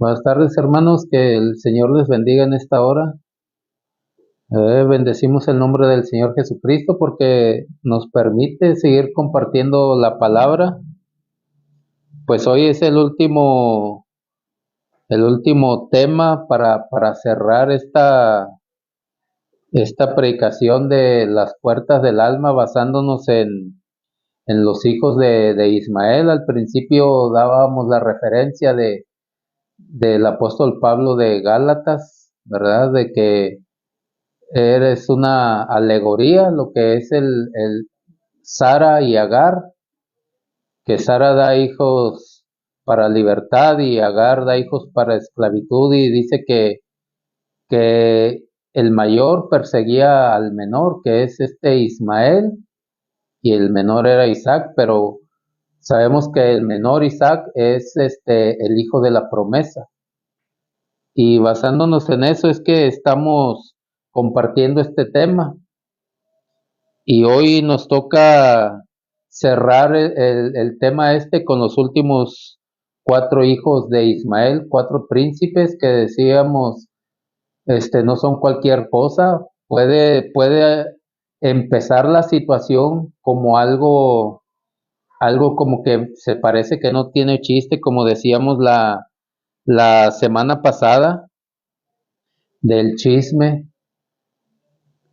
Buenas tardes, hermanos, que el Señor les bendiga en esta hora. Bendecimos el nombre del Señor Jesucristo porque nos permite seguir compartiendo la palabra. Pues hoy es el último tema para cerrar esta predicación de las puertas del alma basándonos en los hijos de Ismael. Al principio dábamos la referencia del apóstol Pablo de Gálatas, ¿verdad? De que eres una alegoría, lo que es el Sara y Agar, que Sara da hijos para libertad y Agar da hijos para esclavitud, y dice que el mayor perseguía al menor, que es este Ismael, y el menor era Isaac, pero sabemos que el menor Isaac es el hijo de la promesa. Y basándonos en eso es que estamos compartiendo este tema. Y hoy nos toca cerrar el tema con los últimos cuatro hijos de Ismael, cuatro príncipes que decíamos, no son cualquier cosa. Puede empezar la situación como algo como que se parece que no tiene chiste, como decíamos la semana pasada, del chisme.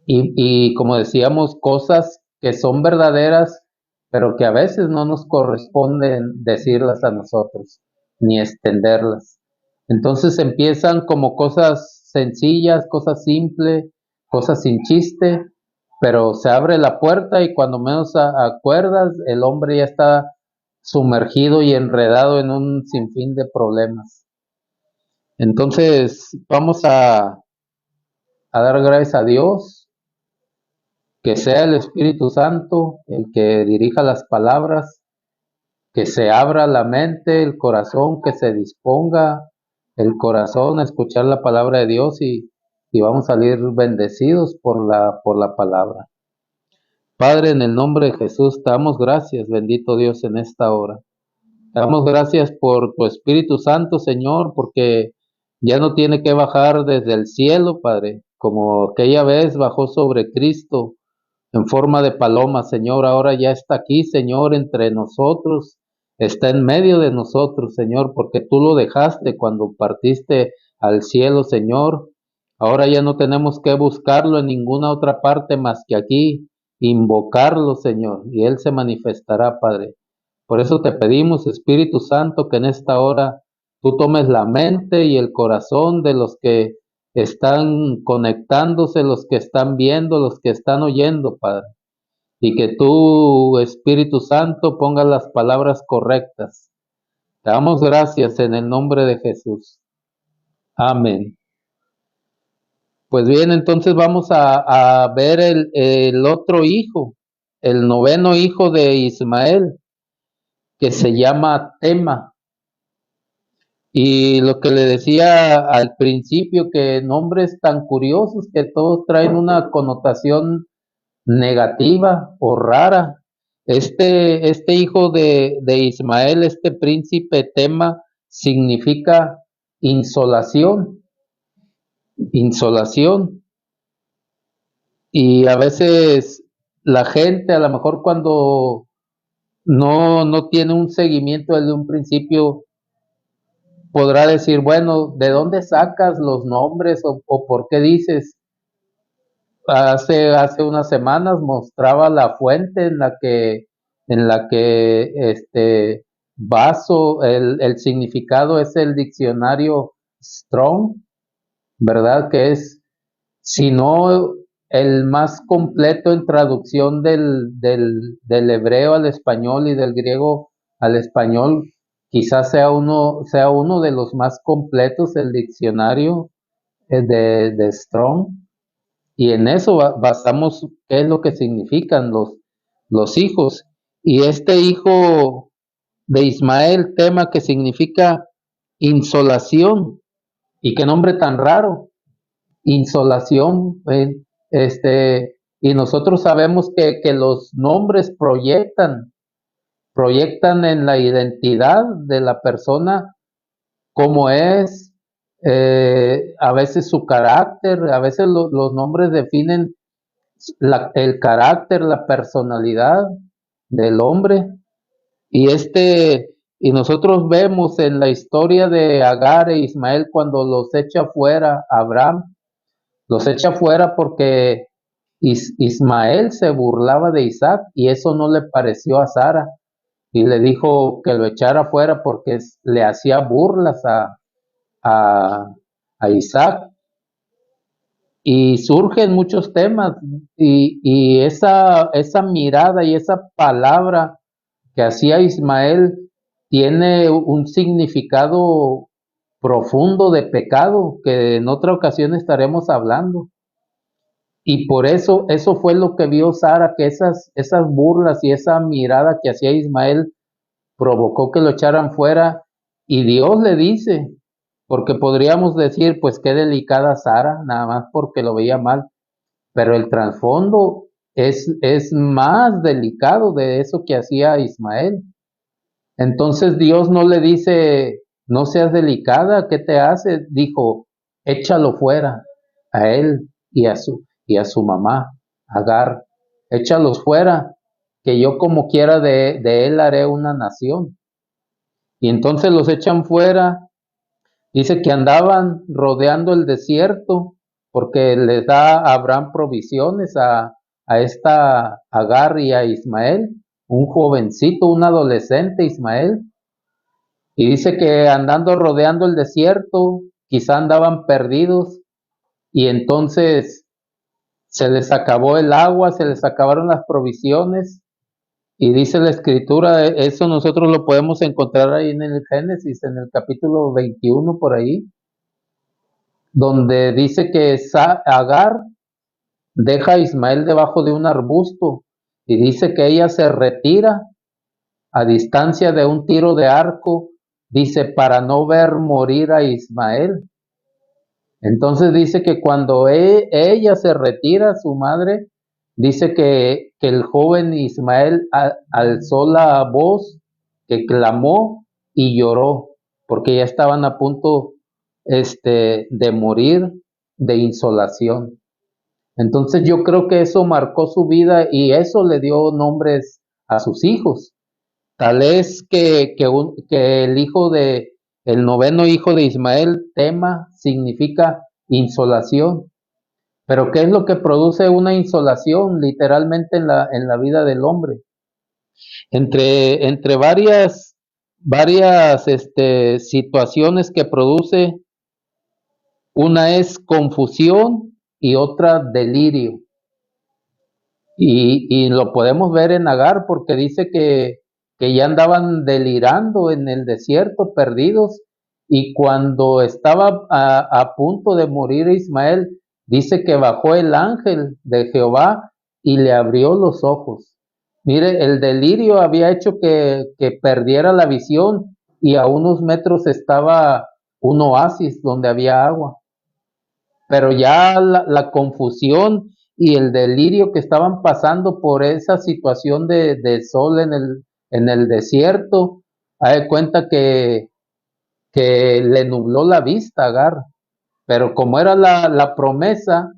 Y como decíamos, cosas que son verdaderas, pero que a veces no nos corresponden decirlas a nosotros, ni extenderlas. Entonces empiezan como cosas sencillas, cosas simples, cosas sin chiste, pero se abre la puerta y cuando menos acuerdas, el hombre ya está sumergido y enredado en un sinfín de problemas. Entonces vamos a dar gracias a Dios, que sea el Espíritu Santo el que dirija las palabras, que se abra la mente, el corazón, que se disponga el corazón a escuchar la palabra de Dios, y vamos a salir bendecidos por la palabra. Padre, en el nombre de Jesús, te damos gracias, bendito Dios, en esta hora. Te damos gracias por tu Espíritu Santo, Señor, porque ya no tiene que bajar desde el cielo, Padre, como aquella vez bajó sobre Cristo en forma de paloma, Señor. Ahora ya está aquí, Señor, entre nosotros, está en medio de nosotros, Señor, porque tú lo dejaste cuando partiste al cielo, Señor. Ahora ya no tenemos que buscarlo en ninguna otra parte más que aquí, invocarlo, Señor, y Él se manifestará, Padre. Por eso te pedimos, Espíritu Santo, que en esta hora tú tomes la mente y el corazón de los que están conectándose, los que están viendo, los que están oyendo, Padre. Y que tú, Espíritu Santo, pongas las palabras correctas. Te damos gracias en el nombre de Jesús. Amén. Pues bien, entonces vamos a ver el otro hijo, el noveno hijo de Ismael, que se llama Tema. Y lo que le decía al principio, que nombres tan curiosos que todos traen una connotación negativa o rara. Este hijo de Ismael, este príncipe Tema, significa insolación, insolación. Y a veces la gente, a lo mejor cuando no tiene un seguimiento desde un principio, podrá decir, bueno, ¿de dónde sacas los nombres o por qué dices? Hace unas semanas mostraba la fuente en la que baso el significado es el diccionario Strong, ¿verdad? Que es, si no el más completo en traducción del hebreo al español y del griego al español, quizás sea uno de los más completos, el diccionario de Strong. Y en eso basamos qué es lo que significan los hijos. Y este hijo de Ismael, Tema, que significa insolación. Y qué nombre tan raro, insolación. Y nosotros sabemos que los nombres proyectan en la identidad de la persona cómo es, a veces su carácter, a veces los nombres definen el carácter, la personalidad del hombre. Y y nosotros vemos en la historia de Agar e Ismael cuando los echa fuera Abraham, los echa fuera porque Ismael se burlaba de Isaac y eso no le pareció a Sara y le dijo que lo echara fuera porque le hacía burlas a, a Isaac. Y surgen muchos temas y esa mirada y esa palabra que hacía Ismael tiene un significado profundo de pecado que en otra ocasión estaremos hablando. Y por eso fue lo que vio Sara, que esas burlas y esa mirada que hacía Ismael provocó que lo echaran fuera. Y Dios le dice, porque podríamos decir, pues qué delicada Sara, nada más porque lo veía mal, pero el trasfondo es más delicado de eso que hacía Ismael. Entonces Dios no le dice, no seas delicada, ¿qué te hace? Dijo, échalo fuera a él y a su mamá, Agar, échalos fuera, que yo como quiera de él haré una nación. Y entonces los echan fuera, dice que andaban rodeando el desierto, porque les da a Abraham provisiones a esta Agar y a Ismael, un jovencito, un adolescente Ismael. Y dice que andando rodeando el desierto, quizá andaban perdidos y entonces se les acabó el agua, se les acabaron las provisiones. Y dice la escritura, eso nosotros lo podemos encontrar ahí en el Génesis, en el capítulo 21 por ahí, donde dice que Agar deja a Ismael debajo de un arbusto y dice que ella se retira a distancia de un tiro de arco, dice, para no ver morir a Ismael. Entonces dice que cuando ella se retira, su madre, dice que el joven Ismael alzó la voz, que clamó y lloró, porque ya estaban a punto de morir de insolación. Entonces yo creo que eso marcó su vida y eso le dio nombres a sus hijos. Tal es que el noveno hijo de Ismael, Tema, significa insolación. Pero ¿qué es lo que produce una insolación literalmente en la vida del hombre? Entre varias situaciones que produce, una es confusión y otra delirio. Y lo podemos ver en Agar porque dice que ya andaban delirando en el desierto, perdidos, y cuando estaba a punto de morir Ismael, dice que bajó el ángel de Jehová y le abrió los ojos. Mire, el delirio había hecho que perdiera la visión y a unos metros estaba un oasis donde había agua, pero ya la confusión y el delirio que estaban pasando por esa situación de sol en el desierto, hay de cuenta que le nubló la vista a Agar, pero como era la promesa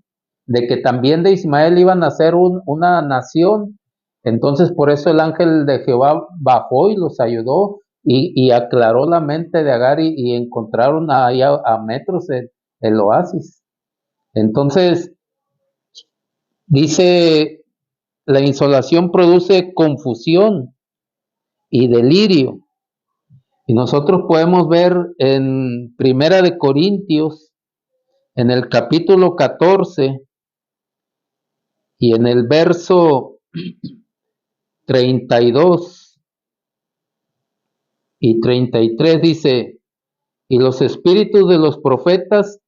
de que también de Ismael iban a ser una nación, entonces por eso el ángel de Jehová bajó y los ayudó y aclaró la mente de Agar y encontraron ahí a metros el oasis. Entonces, dice, la insolación produce confusión y delirio. Y nosotros podemos ver en Primera de Corintios, en el capítulo 14 y en el verso 32 y 33 dice, y los espíritus de los profetas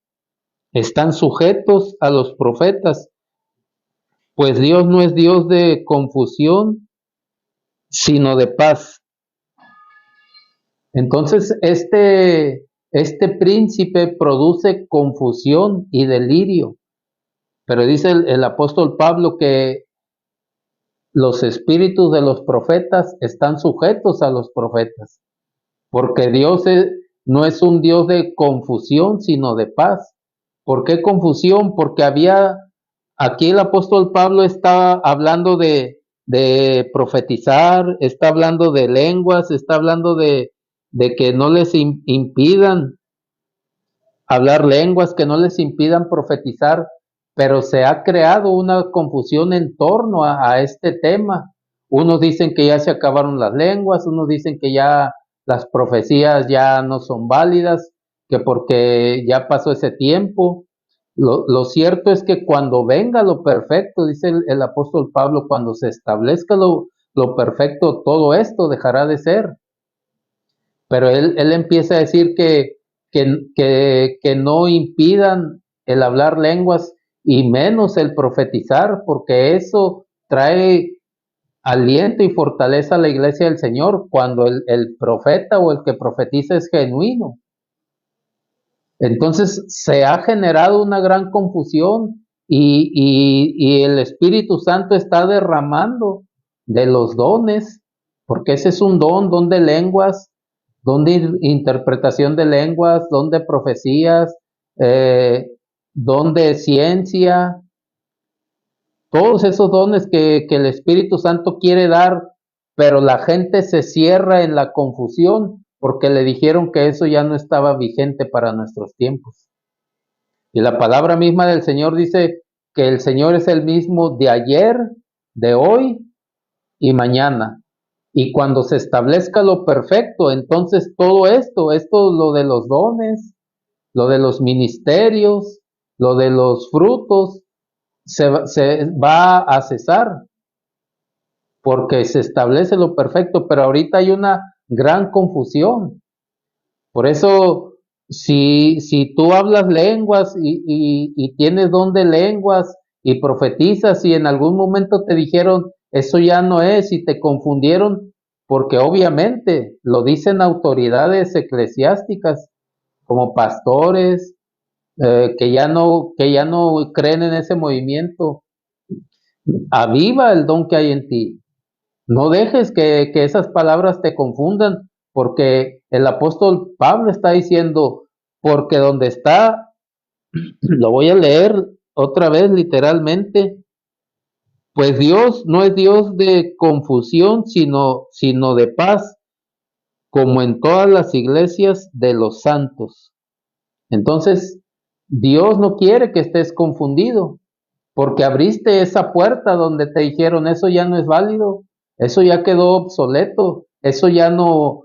están sujetos a los profetas, pues Dios no es Dios de confusión, sino de paz. Entonces, este príncipe produce confusión y delirio, pero dice el apóstol Pablo que los espíritus de los profetas están sujetos a los profetas, porque no es un Dios de confusión, sino de paz. ¿Por qué confusión? Porque aquí el apóstol Pablo está hablando de profetizar, está hablando de lenguas, está hablando de que no les impidan hablar lenguas, que no les impidan profetizar, pero se ha creado una confusión en torno a este tema. Unos dicen que ya se acabaron las lenguas, unos dicen que ya las profecías ya no son válidas, que porque ya pasó ese tiempo. Lo cierto es que cuando venga lo perfecto, dice el apóstol Pablo, cuando se establezca lo perfecto, todo esto dejará de ser. Pero él empieza a decir que no impidan el hablar lenguas y menos el profetizar, porque eso trae aliento y fortaleza a la iglesia del Señor cuando el profeta o el que profetiza es genuino. Entonces se ha generado una gran confusión y el Espíritu Santo está derramando de los dones, porque ese es un don de lenguas, don de interpretación de lenguas, don de profecías, eh, don de ciencia, todos esos dones que el Espíritu Santo quiere dar, pero la gente se cierra en la confusión porque le dijeron que eso ya no estaba vigente para nuestros tiempos. Y la palabra misma del Señor dice que el Señor es el mismo de ayer, de hoy y mañana. Y cuando se establezca lo perfecto, entonces todo esto lo de los dones, lo de los ministerios, lo de los frutos, se va a cesar porque se establece lo perfecto, pero ahorita hay una gran confusión. Por eso, si tú hablas lenguas y tienes don de lenguas y profetizas y en algún momento te dijeron, eso ya no es y te confundieron, porque obviamente lo dicen autoridades eclesiásticas como pastores que ya no creen en ese movimiento. Aviva el don que hay en ti. No dejes que esas palabras te confundan, porque el apóstol Pablo está diciendo, porque donde está, lo voy a leer otra vez literalmente, pues Dios no es Dios de confusión, sino de paz, como en todas las iglesias de los santos. Entonces, Dios no quiere que estés confundido, porque abriste esa puerta donde te dijeron, eso ya no es válido, eso ya quedó obsoleto, eso ya no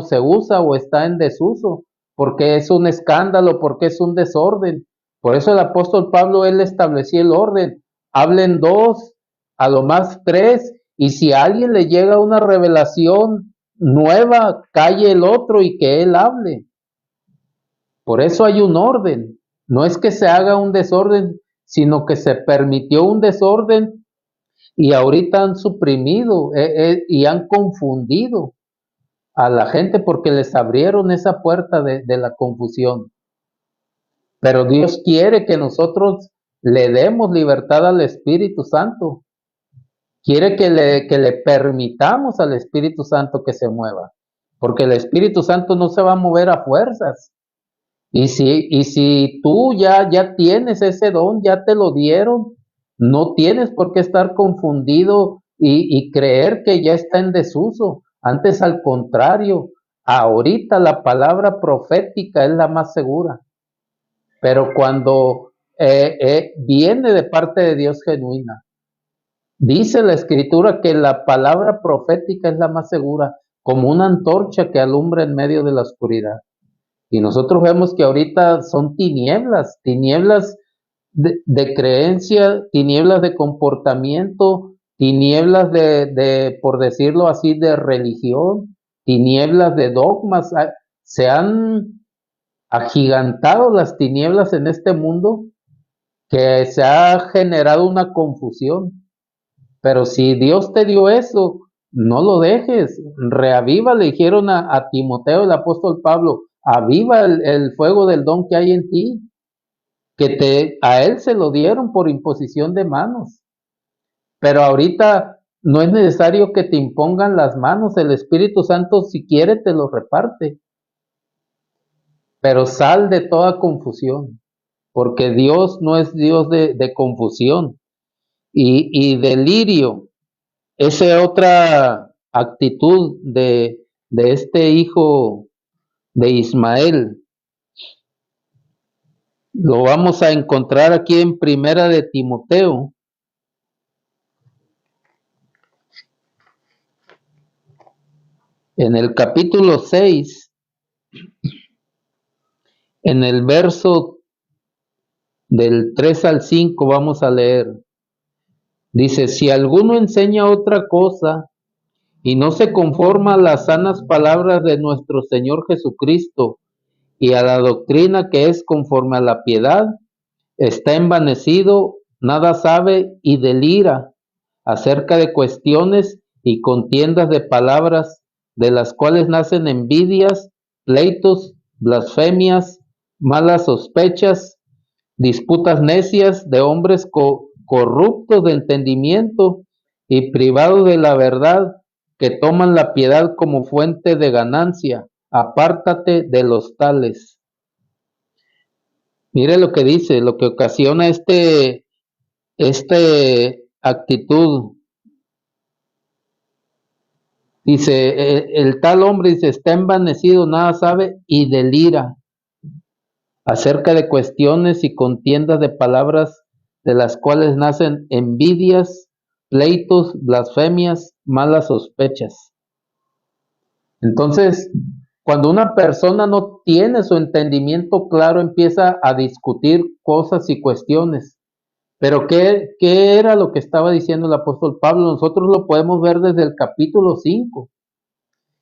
se usa o está en desuso, porque es un escándalo, porque es un desorden. Por eso el apóstol Pablo, él establecía el orden, hablen dos, a lo más tres, y si a alguien le llega una revelación nueva, calle el otro y que él hable. Por eso hay un orden. No es que se haga un desorden, sino que se permitió un desorden y ahorita han suprimido y han confundido a la gente porque les abrieron esa puerta de la confusión. Pero Dios quiere que nosotros le demos libertad al Espíritu Santo. Quiere que le permitamos al Espíritu Santo que se mueva. Porque el Espíritu Santo no se va a mover a fuerzas. Y si tú ya tienes ese don, ya te lo dieron, no tienes por qué estar confundido y creer que ya está en desuso. Antes, al contrario, ahorita la palabra profética es la más segura. Pero cuando viene de parte de Dios genuina, dice la Escritura que la palabra profética es la más segura, como una antorcha que alumbra en medio de la oscuridad. Y nosotros vemos que ahorita son tinieblas de creencia, tinieblas de comportamiento, tinieblas por decirlo así, de religión, tinieblas de dogmas. Se han agigantado las tinieblas en este mundo que se ha generado una confusión. Pero si Dios te dio eso, no lo dejes, reaviva, le dijeron a Timoteo, el apóstol Pablo, aviva el fuego del don que hay en ti, que a él se lo dieron por imposición de manos. Pero ahorita no es necesario que te impongan las manos, el Espíritu Santo si quiere te lo reparte. pero sal de toda confusión, porque Dios no es Dios de confusión y delirio. Esa es otra actitud de este hijo de Ismael. Lo vamos a encontrar aquí en Primera de Timoteo, en el capítulo 6, en el verso del 3 al 5 vamos a leer. Dice, si alguno enseña otra cosa y no se conforma a las sanas palabras de nuestro Señor Jesucristo y a la doctrina que es conforme a la piedad, está envanecido, nada sabe y delira acerca de cuestiones y contiendas de palabras, de las cuales nacen envidias, pleitos, blasfemias, malas sospechas, disputas necias de hombres corruptos de entendimiento y privados de la verdad, que toman la piedad como fuente de ganancia. Apártate de los tales. Mire lo que dice, lo que ocasiona actitud. Dice, el tal hombre dice, está envanecido, nada sabe y delira acerca de cuestiones y contiendas de palabras, de las cuales nacen envidias, pleitos, blasfemias, malas sospechas. Entonces, cuando una persona no tiene su entendimiento claro, empieza a discutir cosas y cuestiones. Pero ¿qué era lo que estaba diciendo el apóstol Pablo? Nosotros lo podemos ver desde el capítulo 5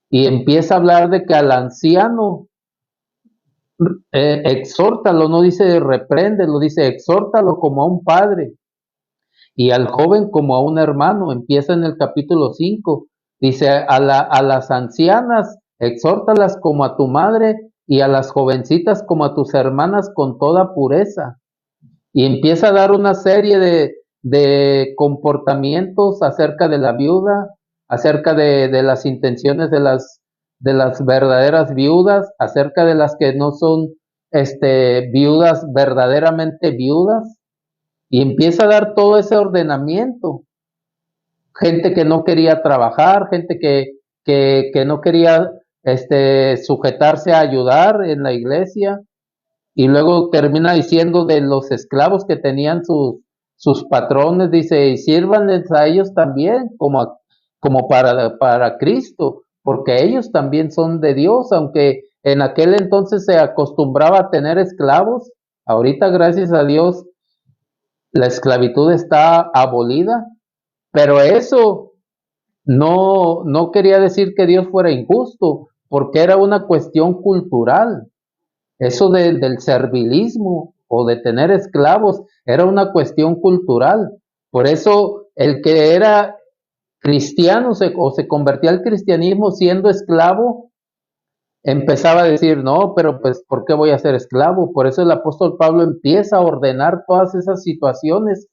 y empieza a hablar de que al anciano exhórtalo, no dice repréndelo, dice exhórtalo como a un padre y al joven como a un hermano. Empieza en el capítulo 5, dice a las ancianas, exhórtalas como a tu madre y a las jovencitas como a tus hermanas con toda pureza. Y empieza a dar una serie de comportamientos acerca de la viuda, acerca de las intenciones de las verdaderas viudas, acerca de las que no son viudas verdaderamente viudas, y empieza a dar todo ese ordenamiento. Gente que no quería trabajar, gente que no quería sujetarse a ayudar en la iglesia, y luego termina diciendo de los esclavos que tenían sus patrones, dice, y sírvanles a ellos también como para Cristo, porque ellos también son de Dios, aunque en aquel entonces se acostumbraba a tener esclavos, ahorita gracias a Dios la esclavitud está abolida, pero eso no quería decir que Dios fuera injusto, porque era una cuestión cultural. Eso del servilismo o de tener esclavos era una cuestión cultural. Por eso el que era cristiano o se convertía al cristianismo siendo esclavo, empezaba a decir, no, pero pues, ¿por qué voy a ser esclavo? Por eso el apóstol Pablo empieza a ordenar todas esas situaciones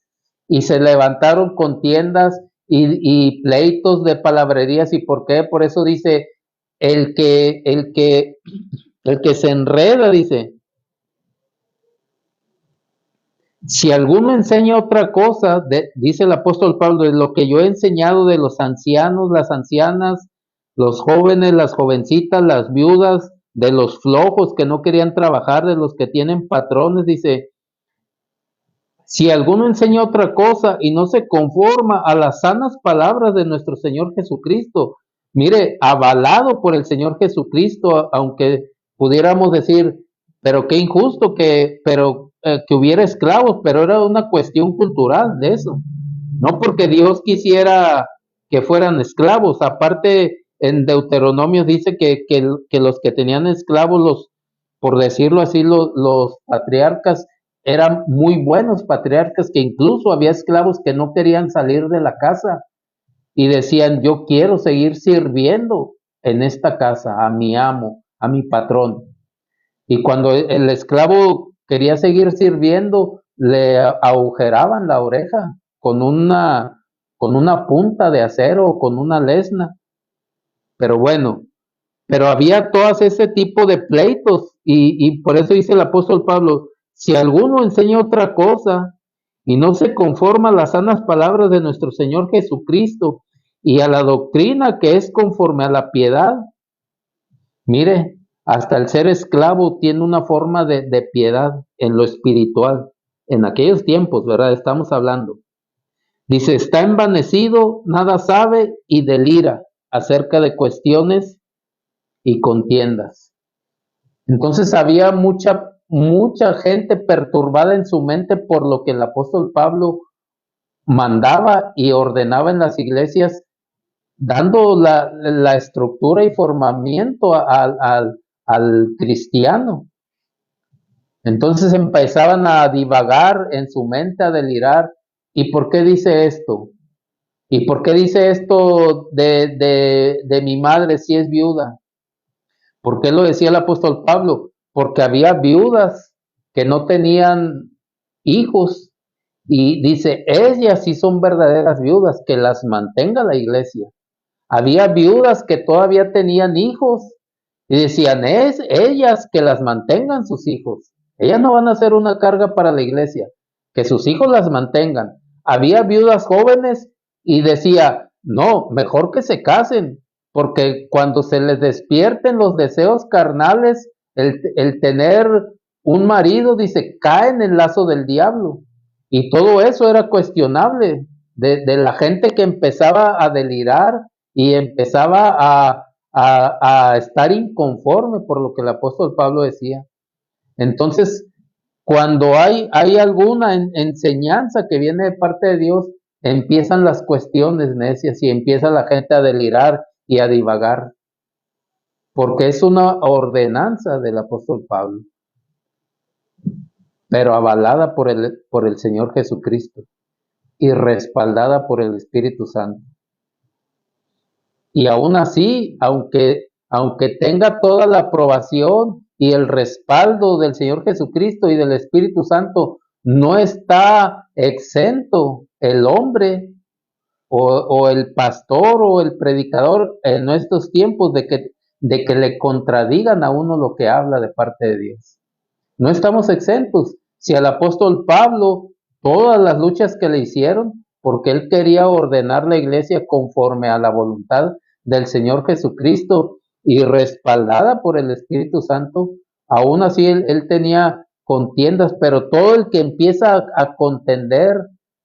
y se levantaron contiendas y pleitos de palabrerías. ¿Y por qué? Por eso dice, el que, el que, el que se enreda, dice, si alguno enseña otra cosa, dice el apóstol Pablo, de lo que yo he enseñado de los ancianos, las ancianas, los jóvenes, las jovencitas, las viudas, de los flojos que no querían trabajar, de los que tienen patrones, dice, si alguno enseña otra cosa y no se conforma a las sanas palabras de nuestro Señor Jesucristo, mire, avalado por el Señor Jesucristo, aunque pudiéramos decir, pero qué injusto que hubiera esclavos, pero era una cuestión cultural de eso, no porque Dios quisiera que fueran esclavos. Aparte, en Deuteronomio dice que los que tenían esclavos, por decirlo así, los patriarcas, eran muy buenos patriarcas, que incluso había esclavos que no querían salir de la casa y decían, yo quiero seguir sirviendo en esta casa a mi amo, a mi patrón. Y cuando el esclavo quería seguir sirviendo, le agujeraban la oreja con una punta de acero o con una lesna. Pero bueno, Pero había todas ese tipo de pleitos y por eso dice el apóstol Pablo, si alguno enseña otra cosa y no se conforma a las sanas palabras de nuestro Señor Jesucristo y a la doctrina que es conforme a la piedad, mire, hasta el ser esclavo tiene una forma de piedad en lo espiritual. En aquellos tiempos, ¿verdad? Estamos hablando. Dice, está envanecido, nada sabe y delira acerca de cuestiones y contiendas. Entonces había mucha gente perturbada en su mente por lo que el apóstol Pablo mandaba y ordenaba en las iglesias, dando la estructura y formamiento al cristiano. Entonces empezaban a divagar en su mente, a delirar. ¿Y por qué dice esto? ¿Y por qué dice esto de mi madre si es viuda? ¿Por qué lo decía el apóstol Pablo? Porque había viudas que no tenían hijos y dice, ellas sí son verdaderas viudas, que las mantenga la iglesia. Había viudas que todavía tenían hijos y decían, es ellas que las mantengan sus hijos. Ellas no van a ser una carga para la iglesia, que sus hijos las mantengan. Había viudas jóvenes y decía, no, mejor que se casen, porque cuando se les despierten los deseos carnales, el tener un marido, dice, cae en el lazo del diablo. Y todo eso era cuestionable de la gente que empezaba a delirar y empezaba a estar inconforme por lo que el apóstol Pablo decía. Entonces, cuando hay alguna enseñanza que viene de parte de Dios, empiezan las cuestiones necias y empieza la gente a delirar y a divagar, porque es una ordenanza del apóstol Pablo, pero avalada por el Señor Jesucristo y respaldada por el Espíritu Santo. Y aún así, aunque tenga toda la aprobación y el respaldo del Señor Jesucristo y del Espíritu Santo, no está exento el hombre o el pastor o el predicador en nuestros tiempos de que le contradigan a uno lo que habla de parte de Dios. No estamos exentos. Si al apóstol Pablo, todas las luchas que le hicieron, porque él quería ordenar la iglesia conforme a la voluntad del Señor Jesucristo y respaldada por el Espíritu Santo, aún así él tenía contiendas, pero todo el que empieza a contender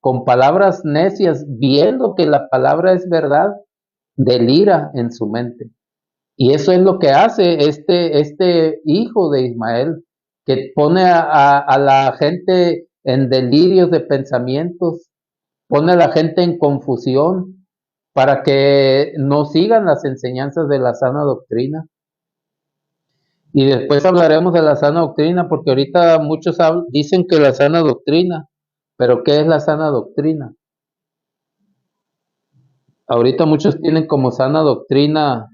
con palabras necias, viendo que la palabra es verdad, delira en su mente. Y eso es lo que hace este hijo de Ismael, que pone a la gente en delirios de pensamientos, pone a la gente en confusión para que no sigan las enseñanzas de la sana doctrina. Y después hablaremos de la sana doctrina, porque ahorita muchos dicen que la sana doctrina, pero ¿qué es la sana doctrina? Ahorita muchos tienen como sana doctrina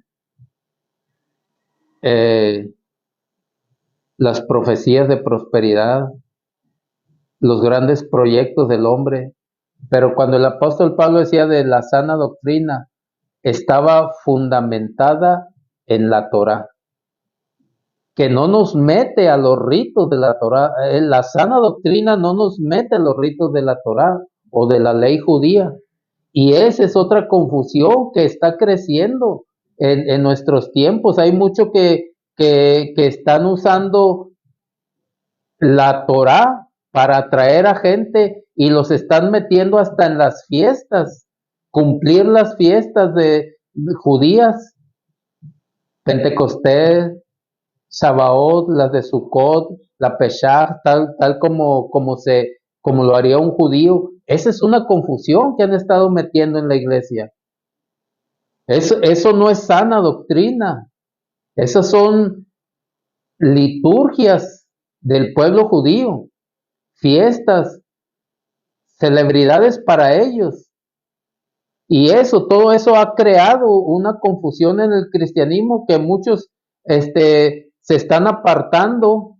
eh, las profecías de prosperidad, los grandes proyectos del hombre, pero cuando el apóstol Pablo decía de la sana doctrina, estaba fundamentada en la Torá, que no nos mete a los ritos de la Torá. La sana doctrina no nos mete a los ritos de la Torá o de la ley judía. Y esa es otra confusión que está creciendo en nuestros tiempos. Hay mucho que están usando la Torá para atraer a gente y los están metiendo hasta en las fiestas, cumplir las fiestas de judías, Pentecostés, Sabaoth, las de Sukkot, la Peshach, tal como lo haría un judío. Esa es una confusión que han estado metiendo en la iglesia. Eso no es sana doctrina. Esas son liturgias del pueblo judío, fiestas, celebridades para ellos. Y todo eso ha creado una confusión en el cristianismo que muchos se están apartando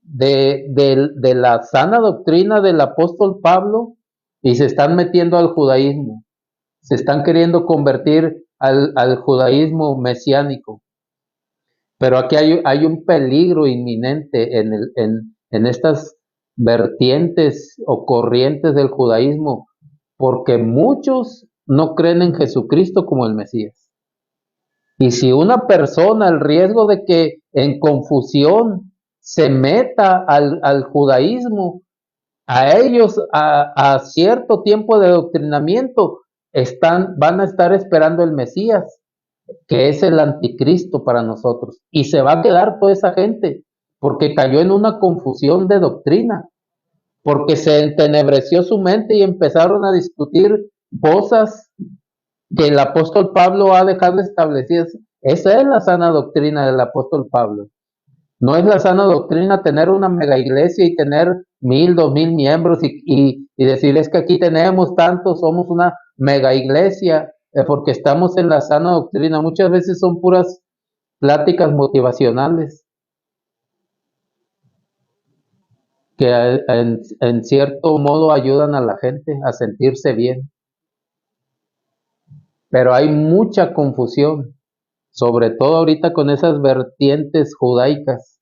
de la sana doctrina del apóstol Pablo y se están metiendo al judaísmo. Se están queriendo convertir al judaísmo mesiánico. Pero aquí hay un peligro inminente en estas vertientes o corrientes del judaísmo, porque muchos no creen en Jesucristo como el Mesías. Y si una persona, el riesgo de que en confusión se meta al judaísmo, a ellos a cierto tiempo de adoctrinamiento, van a estar esperando el Mesías, que es el anticristo para nosotros. Y se va a quedar toda esa gente, porque cayó en una confusión de doctrina, porque se entenebreció su mente y empezaron a discutir cosas que el apóstol Pablo ha dejado establecidas. Esa es la sana doctrina del apóstol Pablo. No es la sana doctrina tener una mega iglesia y tener 1000, 2000 miembros y decir es que aquí tenemos tantos, somos una mega iglesia, porque estamos en la sana doctrina. Muchas veces son puras pláticas motivacionales que en cierto modo ayudan a la gente a sentirse bien, pero hay mucha confusión, sobre todo ahorita con esas vertientes judaicas,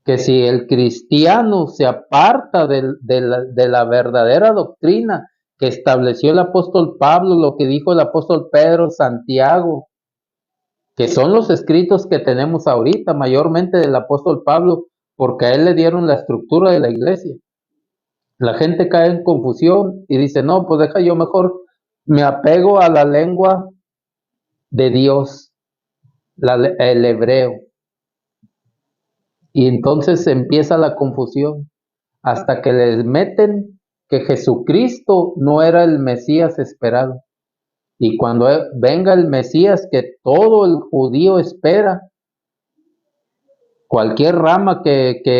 que si el cristiano se aparta de la verdadera doctrina que estableció el apóstol Pablo, lo que dijo el apóstol Pedro, Santiago, que son los escritos que tenemos ahorita, mayormente del apóstol Pablo, porque a él le dieron la estructura de la iglesia. La gente cae en confusión y dice, no, pues deja yo mejor, me apego a la lengua de Dios, el hebreo. Y entonces empieza la confusión, hasta que les meten que Jesucristo no era el Mesías esperado. Y cuando venga el Mesías que todo el judío espera, cualquier rama que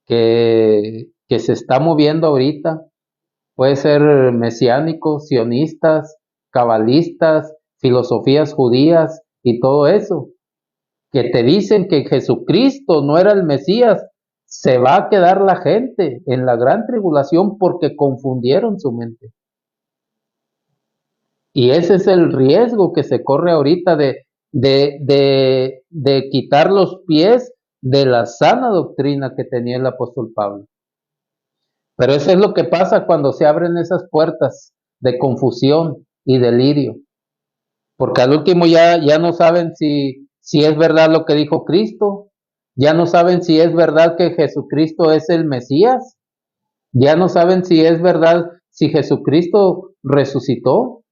se está moviendo ahorita, puede ser mesiánicos, sionistas, cabalistas, filosofías judías y todo eso, que te dicen que Jesucristo no era el Mesías, se va a quedar la gente en la gran tribulación porque confundieron su mente. Y ese es el riesgo que se corre ahorita de quitar los pies de la sana doctrina que tenía el apóstol Pablo. Pero eso es lo que pasa cuando se abren esas puertas de confusión y delirio. Porque al último ya no saben si es verdad lo que dijo Cristo, ya no saben si es verdad que Jesucristo es el Mesías, ya no saben si es verdad si Jesucristo resucitó,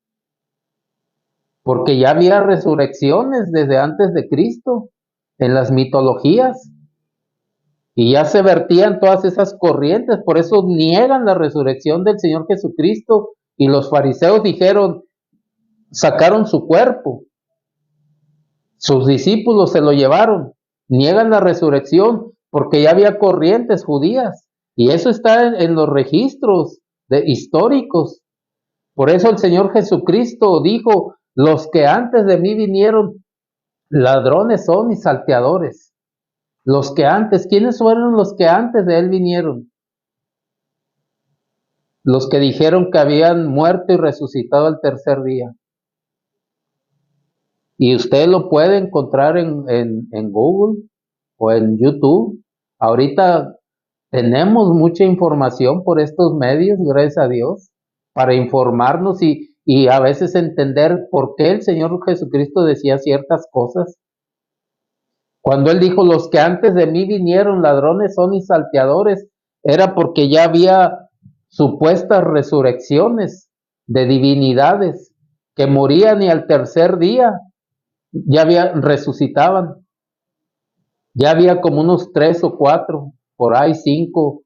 porque ya había resurrecciones desde antes de Cristo en las mitologías y ya se vertían todas esas corrientes, por eso niegan la resurrección del Señor Jesucristo y los fariseos dijeron, sacaron su cuerpo, sus discípulos se lo llevaron, niegan la resurrección porque ya había corrientes judías y eso está en los registros históricos. Por eso el Señor Jesucristo dijo, los que antes de mí vinieron, ladrones son y salteadores. Los que antes, ¿quiénes fueron los que antes de él vinieron? Los que dijeron que habían muerto y resucitado al tercer día. Y usted lo puede encontrar en Google o en YouTube. Ahorita tenemos mucha información por estos medios, gracias a Dios, para informarnos y a veces entender por qué el Señor Jesucristo decía ciertas cosas. Cuando Él dijo, los que antes de mí vinieron, ladrones son y salteadores, era porque ya había supuestas resurrecciones de divinidades que morían y al tercer día resucitaban. Ya había como unos 3 o 4, por ahí 5.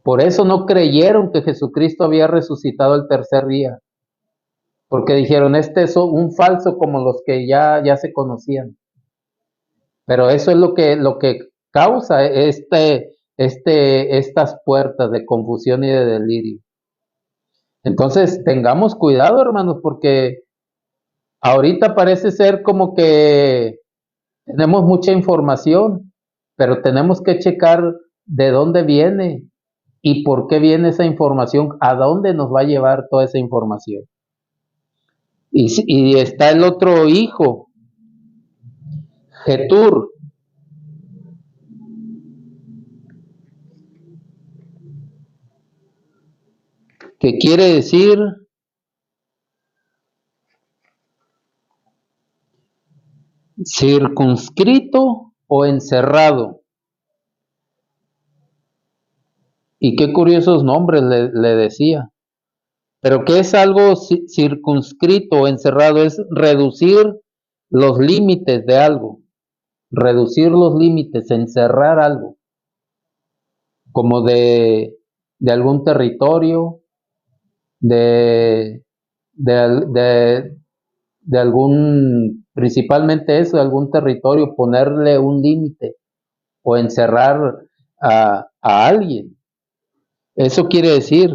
Por eso no creyeron que Jesucristo había resucitado el tercer día, porque dijeron, este es un falso como los que ya se conocían. Pero eso es lo que causa estas puertas de confusión y de delirio. Entonces, tengamos cuidado, hermanos, porque ahorita parece ser como que tenemos mucha información, pero tenemos que checar de dónde viene y por qué viene esa información, a dónde nos va a llevar toda esa información. Y está el otro hijo, Getur, que quiere decir circunscrito o encerrado. Y qué curiosos nombres le decía. Pero ¿qué es algo circunscrito o encerrado? Es reducir los límites de algo, reducir los límites, encerrar algo, como de algún territorio, de, de, de, de algún, principalmente eso, de algún territorio, ponerle un límite o encerrar a alguien. Eso quiere decir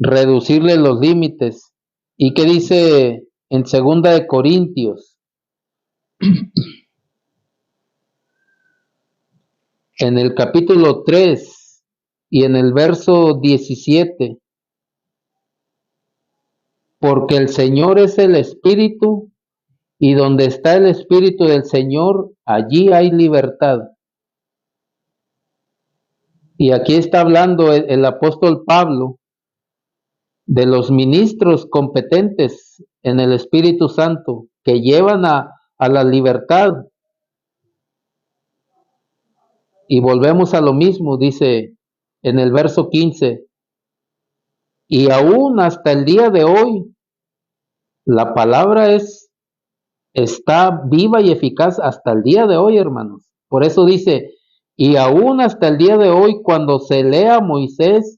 reducirle los límites. ¿Y qué dice en segunda de Corintios? En el capítulo 3 y en el verso 17, porque el Señor es el Espíritu, y donde está el Espíritu del Señor, allí hay libertad. Y aquí está hablando el apóstol Pablo de los ministros competentes en el Espíritu Santo que llevan a la libertad. Y volvemos a lo mismo, dice en el verso 15, y aún hasta el día de hoy, la palabra está viva y eficaz hasta el día de hoy, hermanos. Por eso dice, y aún hasta el día de hoy, cuando se lea a Moisés,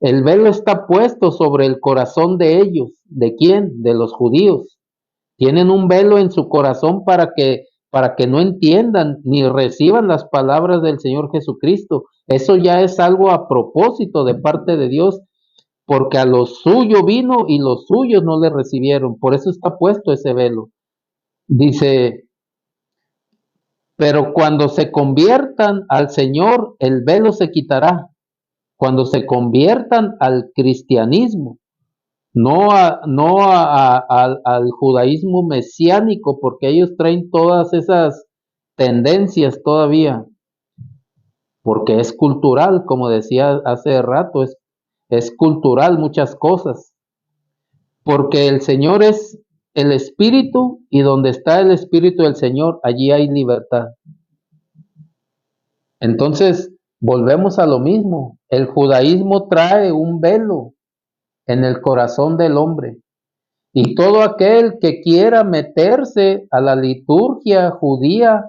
el velo está puesto sobre el corazón de ellos. ¿De quién? De los judíos. Tienen un velo en su corazón para que no entiendan ni reciban las palabras del Señor Jesucristo. Eso ya es algo a propósito de parte de Dios, porque a lo suyo vino y los suyos no le recibieron. Por eso está puesto ese velo. Dice, pero cuando se conviertan al Señor, el velo se quitará. Cuando se conviertan al cristianismo, no al judaísmo mesiánico, porque ellos traen todas esas tendencias todavía, porque es cultural, como decía hace rato, es cultural muchas cosas, porque el Señor es el Espíritu y donde está el Espíritu del Señor, allí hay libertad. Entonces, volvemos a lo mismo, el judaísmo trae un velo en el corazón del hombre. Y todo aquel que quiera meterse a la liturgia judía,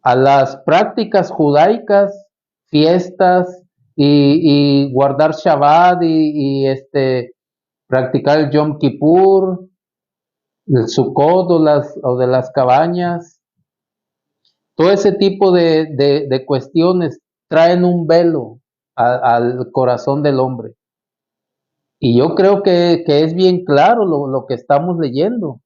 a las prácticas judaicas, fiestas y guardar Shabbat practicar el Yom Kippur, el Sukkot o de las cabañas, todo ese tipo de cuestiones traen un velo al corazón del hombre. Y yo creo que es bien claro lo que estamos leyendo.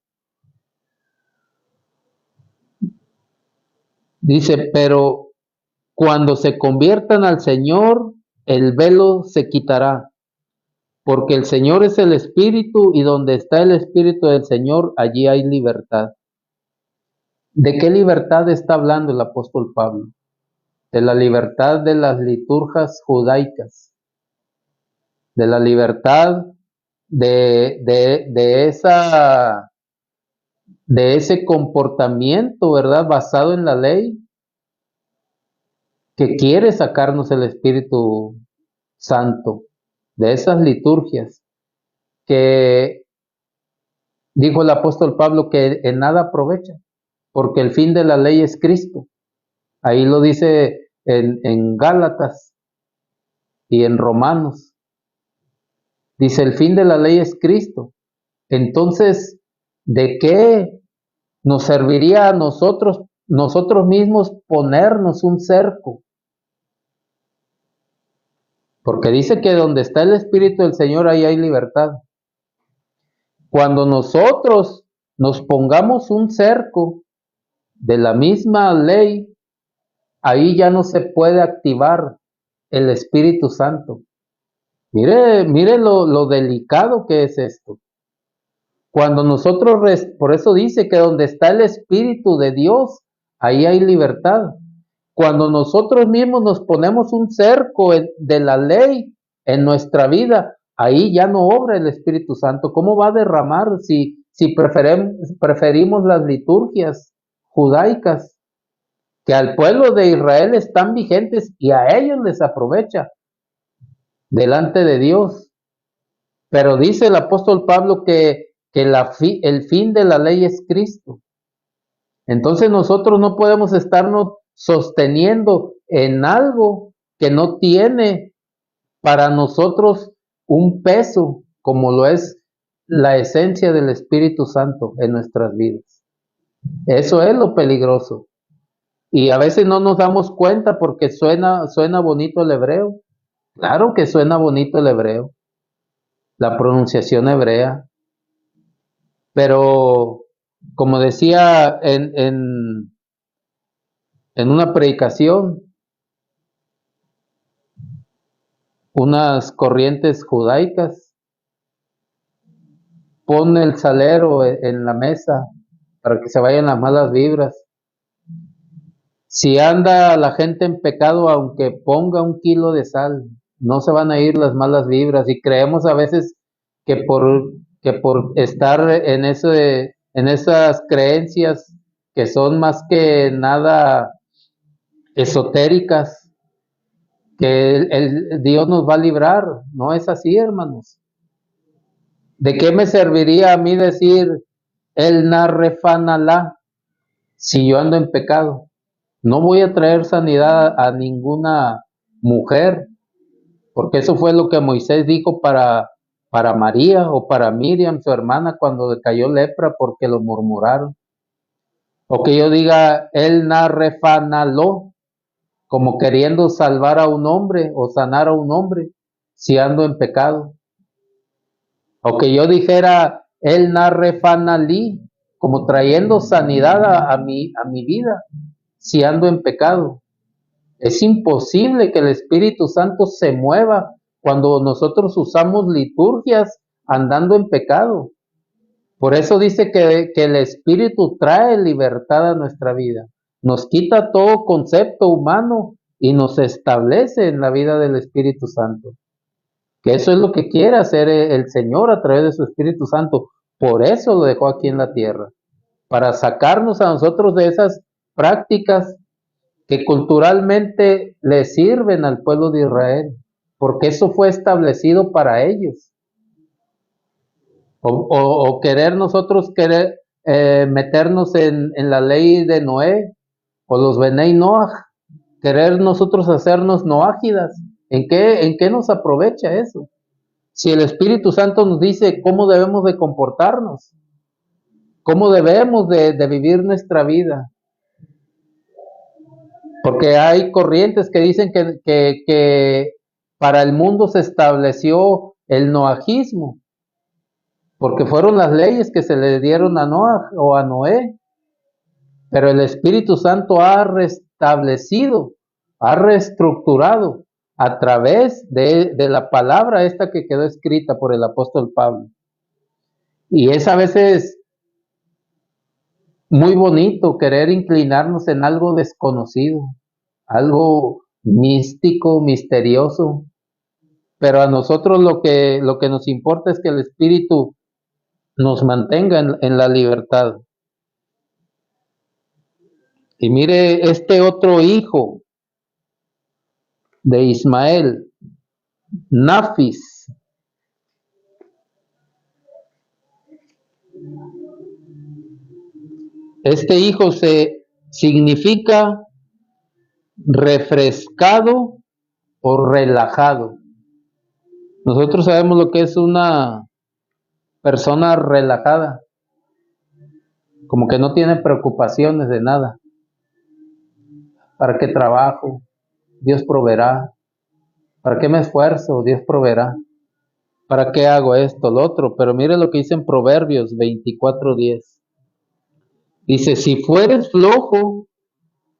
Dice, pero cuando se conviertan al Señor, el velo se quitará, porque el Señor es el Espíritu y donde está el Espíritu del Señor, allí hay libertad. ¿De qué libertad está hablando el apóstol Pablo? De la libertad de las liturgias judaicas, de la libertad de ese comportamiento, ¿verdad? Basado en la ley, que quiere sacarnos el Espíritu Santo, de esas liturgias, que dijo el apóstol Pablo que en nada aprovecha, porque el fin de la ley es Cristo. Ahí lo dice en Gálatas y en Romanos. Dice, el fin de la ley es Cristo. Entonces, ¿de qué nos serviría a nosotros mismos ponernos un cerco? Porque dice que donde está el Espíritu del Señor, ahí hay libertad. Cuando nosotros nos pongamos un cerco de la misma ley, ahí ya no se puede activar el Espíritu Santo. Mire lo delicado que es esto. Cuando nosotros, por eso dice que donde está el Espíritu de Dios, ahí hay libertad. Cuando nosotros mismos nos ponemos un cerco de la ley en nuestra vida, ahí ya no obra el Espíritu Santo. ¿Cómo va a derramar si preferimos las liturgias judaicas que al pueblo de Israel están vigentes y a ellos les aprovecha delante de Dios? Pero dice el apóstol Pablo que el fin de la ley es Cristo. Entonces nosotros no podemos estarnos sosteniendo en algo que no tiene para nosotros un peso como lo es la esencia del Espíritu Santo en nuestras vidas. Eso es lo peligroso. Y a veces no nos damos cuenta porque suena bonito el hebreo. Claro que suena bonito el hebreo, la pronunciación hebrea. Pero como decía en una predicación, unas corrientes judaicas, pon el salero en la mesa para que se vayan las malas vibras. Si anda la gente en pecado, aunque ponga 1 kilo de sal, no se van a ir las malas vibras. Y creemos a veces que por estar en esas creencias que son más que nada esotéricas, que Dios nos va a librar. No es así, hermanos. ¿De qué me serviría a mí decir el narrefanalá si yo ando en pecado? No voy a traer sanidad a ninguna mujer, porque eso fue lo que Moisés dijo para María o para Miriam, su hermana, cuando le cayó lepra porque lo murmuraron. O que yo diga el narrefanaló, como queriendo salvar a un hombre o sanar a un hombre si ando en pecado. O que yo dijera el narrefanalí, como trayendo sanidad a mi vida si ando en pecado. Es imposible que el Espíritu Santo se mueva cuando nosotros usamos liturgias andando en pecado. Por eso dice que el Espíritu trae libertad a nuestra vida. Nos quita todo concepto humano y nos establece en la vida del Espíritu Santo. Que eso es lo que quiere hacer el Señor a través de su Espíritu Santo. Por eso lo dejó aquí en la tierra. Para sacarnos a nosotros de esas prácticas que culturalmente le sirven al pueblo de Israel, porque eso fue establecido para ellos. O querer nosotros meternos en la ley de Noé, o los Benei Noach, querer nosotros hacernos noágidas. ¿En qué nos aprovecha eso? Si el Espíritu Santo nos dice cómo debemos de comportarnos, cómo debemos de vivir nuestra vida. Porque hay corrientes que dicen que para el mundo se estableció el noajismo, porque fueron las leyes que se le dieron a Noaj o a Noé, pero el Espíritu Santo ha restablecido, ha reestructurado a través de la palabra esta que quedó escrita por el apóstol Pablo. Y es a veces muy bonito querer inclinarnos en algo desconocido, algo místico, misterioso, pero a nosotros lo que nos importa es que el Espíritu nos mantenga en la libertad. Y mire este otro hijo de Ismael, Nafis. Este hijo significa refrescado o relajado. Nosotros sabemos lo que es una persona relajada, como que no tiene preocupaciones de nada. ¿Para qué trabajo? Dios proveerá. ¿Para qué me esfuerzo? Dios proveerá. ¿Para qué hago esto, lo otro? Pero mire lo que dice en Proverbios 24:10. Dice, si fueres flojo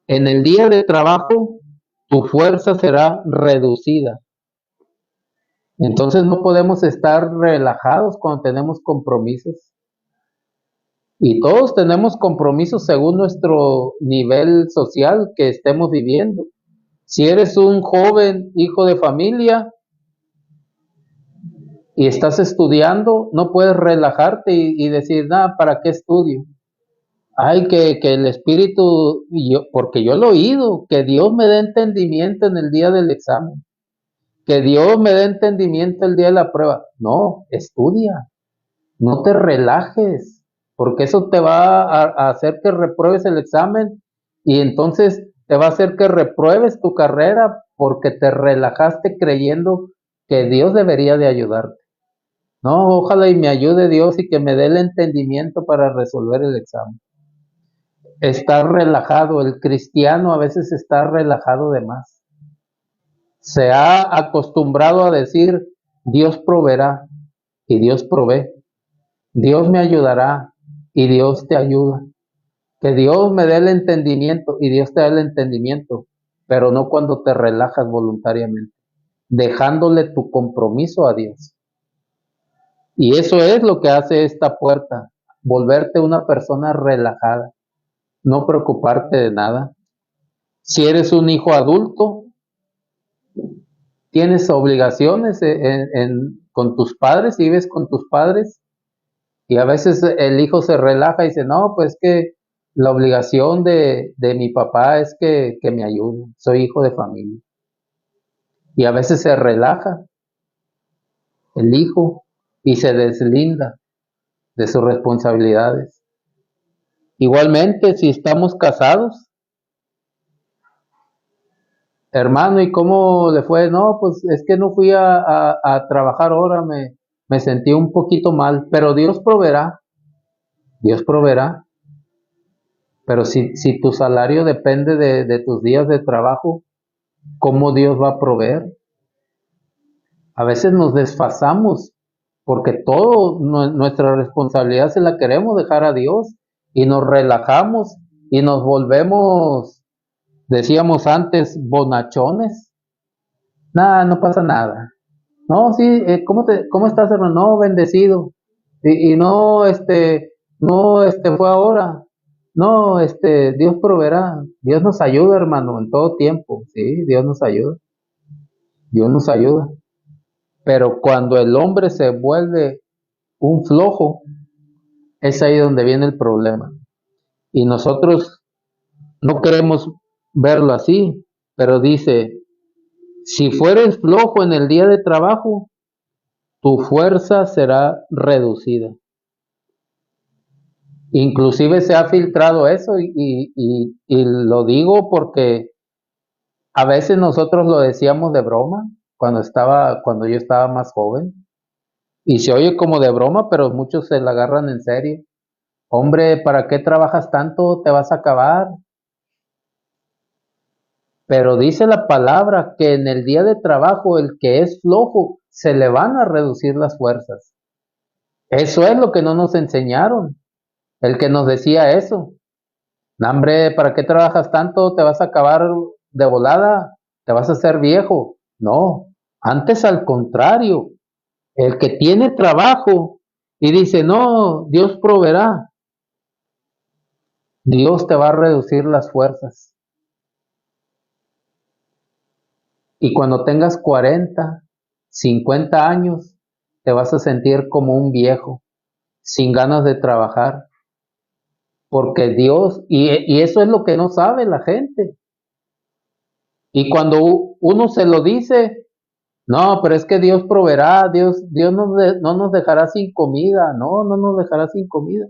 en el día de trabajo, tu fuerza será reducida. Entonces no podemos estar relajados cuando tenemos compromisos. Y todos tenemos compromisos según nuestro nivel social que estemos viviendo. Si eres un joven hijo de familia y estás estudiando, no puedes relajarte y decir, nada, ¿para qué estudio? Ay, que el Espíritu, porque yo lo he oído, que Dios me dé entendimiento en el día del examen, que Dios me dé entendimiento el día de la prueba. No, estudia, no te relajes, porque eso te va a hacer que repruebes el examen y entonces te va a hacer que repruebes tu carrera porque te relajaste creyendo que Dios debería de ayudarte. No, ojalá y me ayude Dios y que me dé el entendimiento para resolver el examen. Estar relajado, el cristiano a veces está relajado de más. Se ha acostumbrado a decir, Dios proveerá y Dios provee. Dios me ayudará y Dios te ayuda. Que Dios me dé el entendimiento y Dios te da el entendimiento, pero no cuando te relajas voluntariamente, dejándole tu compromiso a Dios. Y eso es lo que hace esta puerta, volverte una persona relajada, no preocuparte de nada. Si eres un hijo adulto, tienes obligaciones con tus padres, vives con tus padres, y a veces el hijo se relaja y dice, no, pues que la obligación de mi papá es que me ayude, soy hijo de familia. Y a veces se relaja el hijo y se deslinda de sus responsabilidades. Igualmente, si estamos casados, hermano, ¿y cómo le fue? No, pues es que no fui a trabajar ahora, me sentí un poquito mal, pero Dios proveerá. Pero si tu salario depende de tus días de trabajo, ¿cómo Dios va a proveer? A veces nos desfasamos porque todo nuestra responsabilidad se la queremos dejar a Dios y nos relajamos y nos volvemos, decíamos antes, bonachones. Nada, no pasa nada. No, sí, ¿cómo estás, hermano? No, bendecido. Y no, no, fue ahora. No, Dios proveerá. Dios nos ayuda, hermano, en todo tiempo. Sí, Dios nos ayuda. Dios nos ayuda. Pero cuando el hombre se vuelve un flojo, es ahí donde viene el problema. Y nosotros no queremos verlo así, pero dice, si fueres flojo en el día de trabajo, tu fuerza será reducida. Inclusive se ha filtrado eso y lo digo porque a veces nosotros lo decíamos de broma cuando yo estaba más joven y se oye como de broma, pero muchos se la agarran en serio. Hombre, ¿para qué trabajas tanto? Te vas a acabar. Pero dice la palabra que en el día de trabajo el que es flojo se le van a reducir las fuerzas. Eso es lo que no nos enseñaron. El que nos decía eso. No, hombre, ¿para qué trabajas tanto? Te vas a acabar de volada, te vas a hacer viejo. No, antes al contrario, el que tiene trabajo y dice, no, Dios proveerá, Dios te va a reducir las fuerzas. Y cuando tengas 40, 50 años, te vas a sentir como un viejo, sin ganas de trabajar, porque Dios, y eso es lo que no sabe la gente. Y cuando uno se lo dice, no, pero es que Dios proveerá, Dios no nos dejará sin comida, no nos dejará sin comida,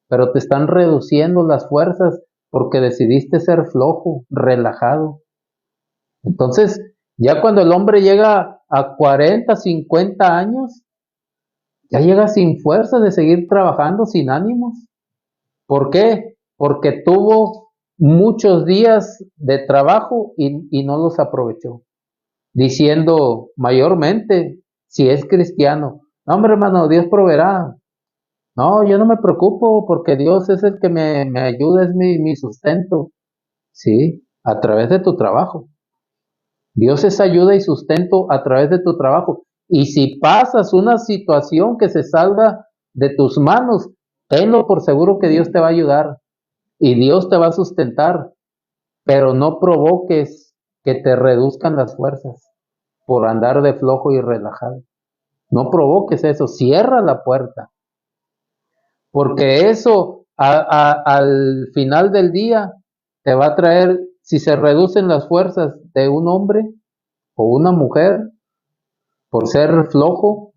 pero te están reduciendo las fuerzas porque decidiste ser flojo, relajado. Entonces, ya cuando el hombre llega a 40, 50 años, ya llega sin fuerzas de seguir trabajando, sin ánimos. ¿Por qué? Porque tuvo muchos días de trabajo y no los aprovechó. Diciendo mayormente, si es cristiano, no, hombre, hermano, Dios proveerá. No, yo no me preocupo porque Dios es el que me ayuda, es mi sustento. Sí, a través de tu trabajo. Dios es ayuda y sustento a través de tu trabajo. Y si pasas una situación que se salga de tus manos, tenlo por seguro que Dios te va a ayudar y Dios te va a sustentar, pero no provoques que te reduzcan las fuerzas por andar de flojo y relajado. No provoques eso, cierra la puerta, porque eso al final del día te va a traer, si se reducen las fuerzas de un hombre o una mujer por ser flojo,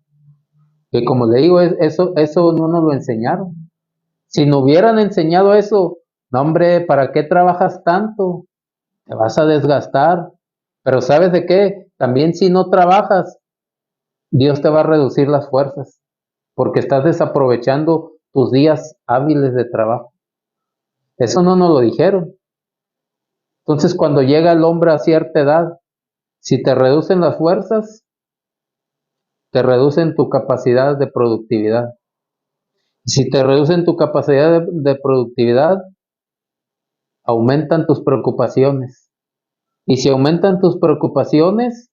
que como le digo, eso no nos lo enseñaron. Si no hubieran enseñado eso, no hombre, ¿para qué trabajas tanto? Te vas a desgastar. Pero ¿sabes de qué? También si no trabajas, Dios te va a reducir las fuerzas, porque estás desaprovechando tus días hábiles de trabajo. Eso no nos lo dijeron. Entonces, cuando llega el hombre a cierta edad, si te reducen las fuerzas, te reducen tu capacidad de productividad. Si te reducen tu capacidad de productividad, aumentan tus preocupaciones. Y si aumentan tus preocupaciones,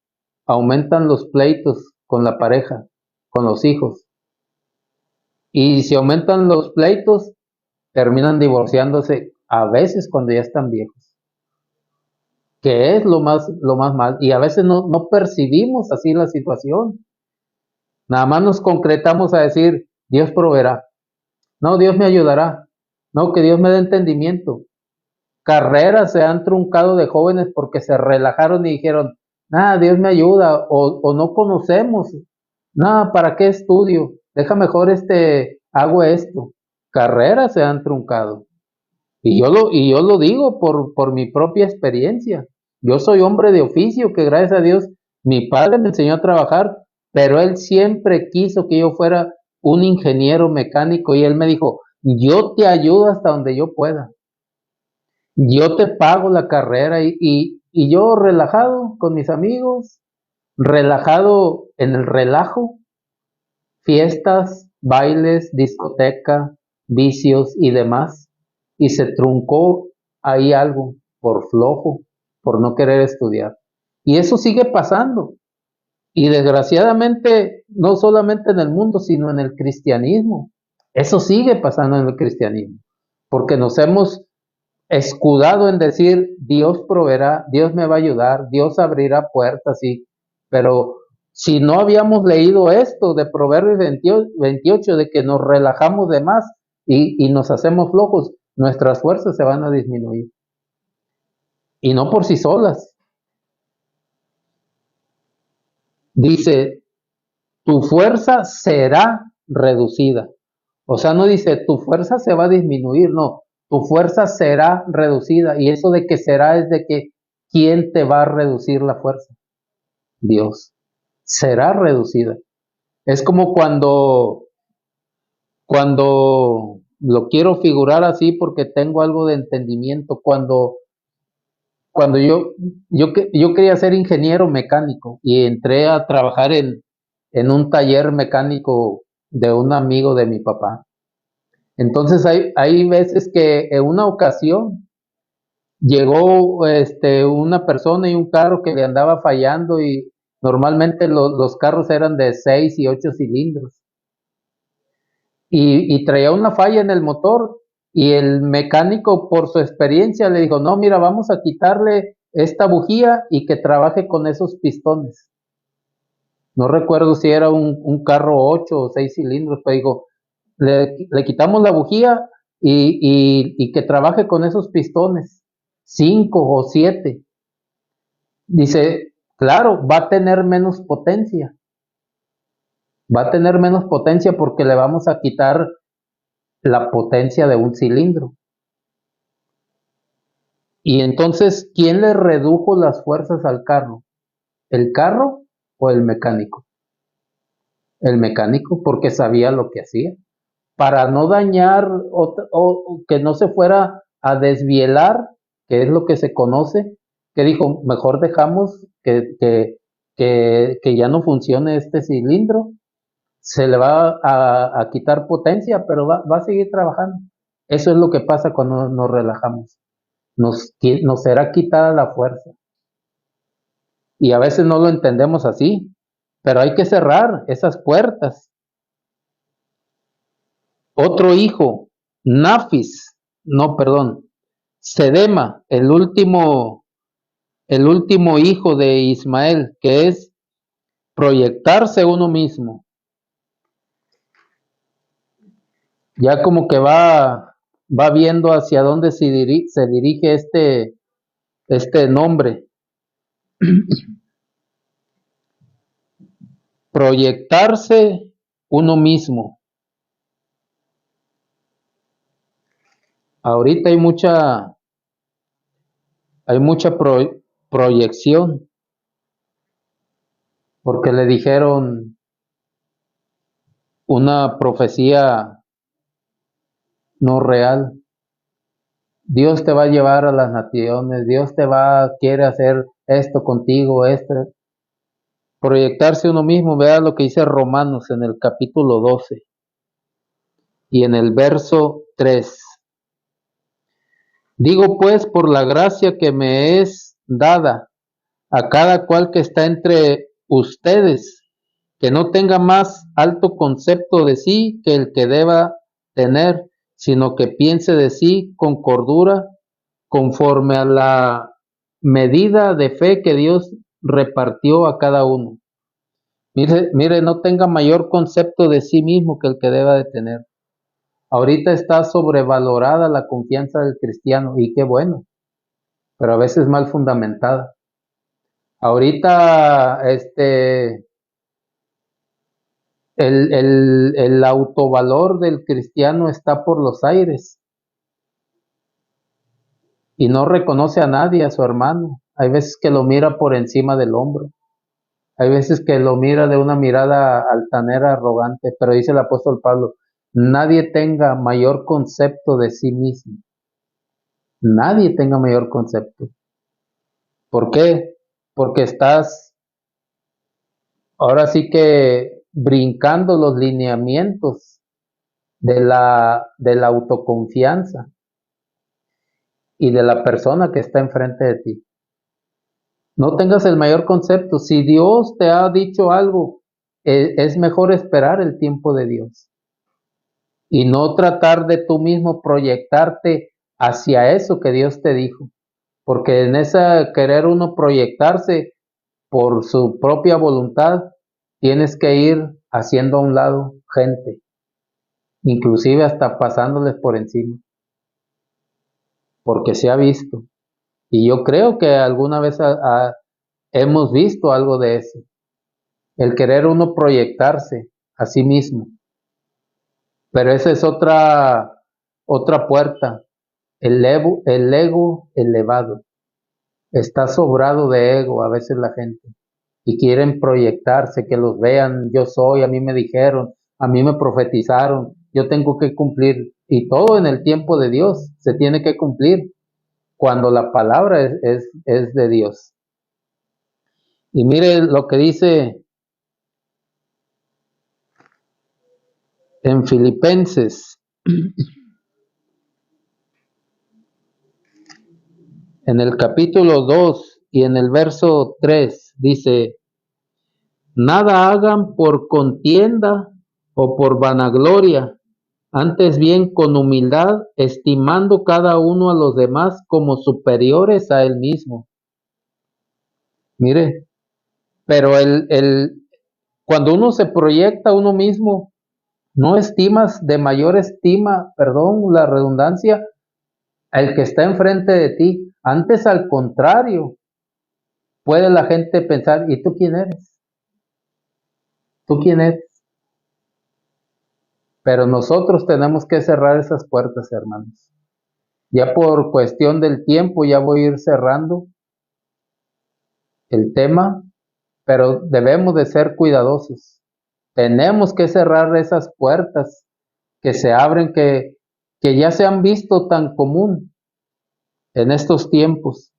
aumentan los pleitos con la pareja, con los hijos. Y si aumentan los pleitos, terminan divorciándose a veces cuando ya están viejos, que es lo más mal. Y a veces no percibimos así la situación. Nada más nos concretamos a decir, Dios proveerá. No, Dios me ayudará. No, que Dios me dé entendimiento. Carreras se han truncado de jóvenes porque se relajaron y dijeron, nada, Dios me ayuda, o no conocemos, nada, ¿para qué estudio? Deja mejor hago esto. Carreras se han truncado. Y yo lo digo por mi propia experiencia. Yo soy hombre de oficio, que gracias a Dios mi padre me enseñó a trabajar, pero él siempre quiso que yo fuera un ingeniero mecánico y él me dijo, yo te ayudo hasta donde yo pueda. Yo te pago la carrera y yo relajado con mis amigos, relajado en el relajo, fiestas, bailes, discoteca, vicios y demás. Y se truncó ahí algo por flojo, por no querer estudiar. Y eso sigue pasando. Y desgraciadamente, no solamente en el mundo, sino en el cristianismo. Eso sigue pasando en el cristianismo. Porque nos hemos escudado en decir, Dios proveerá, Dios me va a ayudar, Dios abrirá puertas, sí, pero si no habíamos leído esto de Proverbios 28, de que nos relajamos de más y nos hacemos flojos, nuestras fuerzas se van a disminuir. Y no por sí solas. Dice, tu fuerza será reducida. O sea, no dice, tu fuerza se va a disminuir, no, tu fuerza será reducida. Y eso de que será es de que, ¿quién te va a reducir la fuerza? Dios. Será reducida. Es como cuando lo quiero figurar así porque tengo algo de entendimiento, cuando yo quería ser ingeniero mecánico y entré a trabajar en un taller mecánico de un amigo de mi papá. Entonces hay veces que en una ocasión llegó una persona y un carro que le andaba fallando y normalmente los carros eran de 6 y 8 cilindros y traía una falla en el motor y el mecánico por su experiencia le dijo, no, mira, vamos a quitarle esta bujía y que trabaje con esos pistones. No recuerdo si era un carro 8 o 6 cilindros, pero dijo, le quitamos la bujía y que trabaje con esos pistones, 5 o 7. Dice, claro, va a tener menos potencia porque le vamos a quitar la potencia de un cilindro. Y entonces, ¿quién le redujo las fuerzas al carro? ¿El carro o el mecánico? El mecánico, porque sabía lo que hacía. Para no dañar o que no se fuera a desvielar, que es lo que se conoce, que dijo, mejor dejamos que ya no funcione este cilindro, se le va a quitar potencia, pero va a seguir trabajando. Eso es lo que pasa cuando nos relajamos. Nos será quitada la fuerza. Y a veces no lo entendemos así, pero hay que cerrar esas puertas. Otro hijo, Nafis, no, perdón, Sedema, el último hijo de Ismael, que es proyectarse uno mismo. Ya como que va viendo hacia dónde se dirige este nombre. Proyectarse uno mismo. Ahorita hay mucha proyección, porque le dijeron una profecía no real. Dios te va a llevar a las naciones, quiere hacer esto contigo, esto. Proyectarse uno mismo, vea lo que dice Romanos en el capítulo 12 y en el verso 3. Digo pues, por la gracia que me es dada a cada cual que está entre ustedes, que no tenga más alto concepto de sí que el que deba tener, sino que piense de sí con cordura, conforme a la medida de fe que Dios repartió a cada uno. Mire, no tenga mayor concepto de sí mismo que el que deba de tener. Ahorita está sobrevalorada la confianza del cristiano, y qué bueno, pero a veces mal fundamentada. Ahorita, el autovalor del cristiano está por los aires y no reconoce a nadie, a su hermano. Hay veces que lo mira por encima del hombro. Hay veces que lo mira de una mirada altanera, arrogante, pero dice el apóstol Pablo, nadie tenga mayor concepto de sí mismo. Nadie tenga mayor concepto. ¿Por qué? Porque estás ahora sí que brincando los lineamientos de la autoconfianza y de la persona que está enfrente de ti. No tengas el mayor concepto. Si Dios te ha dicho algo, es mejor esperar el tiempo de Dios y no tratar de tú mismo proyectarte hacia eso que Dios te dijo. Porque en esa querer uno proyectarse por su propia voluntad, tienes que ir haciendo a un lado gente, inclusive hasta pasándoles por encima, porque se ha visto. Y yo creo que alguna vez hemos visto algo de eso, el querer uno proyectarse a sí mismo. Pero esa es otra puerta, el ego elevado. Está sobrado de ego a veces la gente y quieren proyectarse, que los vean, yo soy, a mí me dijeron, a mí me profetizaron, yo tengo que cumplir. Y todo en el tiempo de Dios se tiene que cumplir cuando la palabra es de Dios. Y mire lo que dice en Filipenses, en el capítulo 2 y en el verso 3, dice, nada hagan por contienda o por vanagloria, antes bien con humildad, estimando cada uno a los demás como superiores a él mismo. Mire, pero cuando uno se proyecta a uno mismo, no estimas de mayor estima, perdón la redundancia, al que está enfrente de ti. Antes, al contrario, puede la gente pensar, ¿y tú quién eres? ¿Tú quién eres? Pero nosotros tenemos que cerrar esas puertas, hermanos. Ya por cuestión del tiempo, ya voy a ir cerrando el tema, pero debemos de ser cuidadosos. Tenemos que cerrar esas puertas que se abren, que ya se han visto tan común en estos tiempos.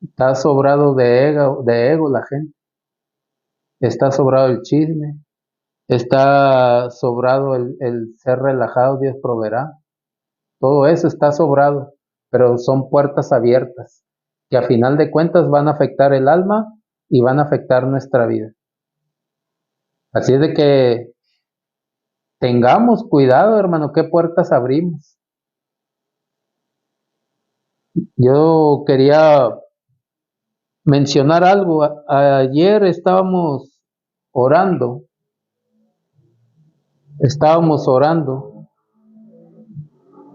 Está sobrado de ego la gente, está sobrado el chisme, está sobrado el ser relajado, Dios proveerá. Todo eso está sobrado, pero son puertas abiertas que a final de cuentas van a afectar el alma y van a afectar nuestra vida. Así es de que tengamos cuidado, hermano, qué puertas abrimos. Yo quería mencionar algo. Ayer orando, estábamos orando.